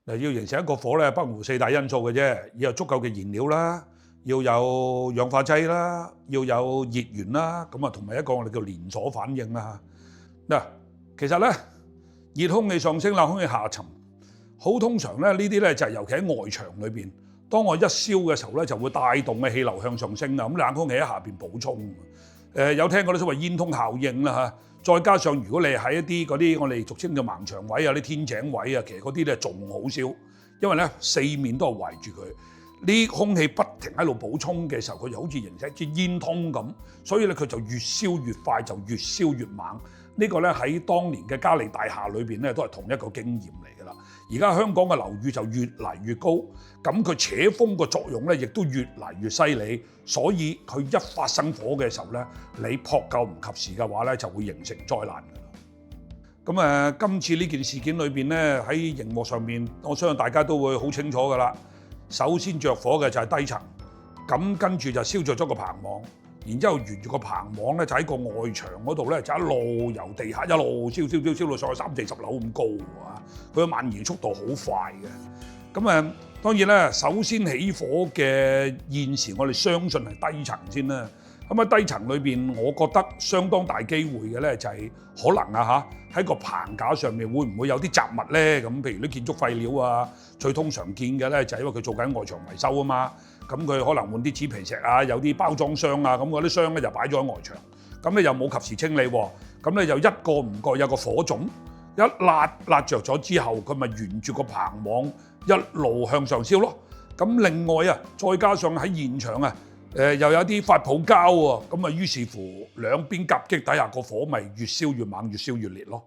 嗱，要形成一個火咧，不外四大因素嘅啫，要有足夠嘅燃料啦，要有氧化劑啦，要有熱源啦，咁啊同埋一個我哋叫連鎖反應啦。嗱，其實咧熱空氣上升、冷空氣下沉，好通常咧呢啲咧就係尤其喺外牆裏邊，當我一燒嘅時候咧就會帶動嘅氣流向上升啦，咁冷空氣喺下邊補充。有聽過啲所謂煙通效應啦嚇。再加上如果你喺一啲嗰啲我哋俗稱嘅盲牆位啊、啲天井位啊，其實嗰啲咧仲好燒，因為咧四面都係圍住佢，呢空氣不停喺度補充嘅時候，佢就好似形成一支煙通咁，所以咧佢就越燒越快，就越燒越猛。呢個咧喺當年嘅嘉利大廈裏邊咧都係同一個經驗嚟㗎啦。而家香港嘅樓宇就越嚟越高，咁佢扯風嘅作用咧亦都越嚟越犀利，所以佢一發生火嘅時候咧，你撲救唔及時嘅話咧，就會形成災難㗎啦。咁今次呢件事件裏邊咧，喺熒幕上面，我相信大家都會好清楚㗎啦。首先着火嘅就係低層，咁跟住就燒着咗個棚網。然之後沿住個棚網咧，就喺個外牆嗰度咧，就一路由地下一路燒到上去30-40樓咁高啊！佢嘅蔓延速度好快嘅。咁當然咧，首先起火嘅現時，我哋相信係低層先啦。咁喺低層裏邊，我覺得相當大機會嘅咧，就係可能喺個棚架上面會唔會有啲雜物咧？咁譬如啲建築廢料啊，最通常見嘅咧就係因為佢做緊外牆維修啊嘛。咁佢可能換啲紙皮石啊，有啲包裝箱啊，咁嗰啲箱咧就擺咗喺外牆，咁你又冇及時清理喎，咁你就一個唔覺有個火種，一焫着咗之後，佢咪沿住個棚網一路向上燒咯。咁另外啊，再加上喺現場啊，又有啲發泡膠喎，咁啊於是乎兩邊夾擊底下個火咪越燒越猛，越燒越烈咯。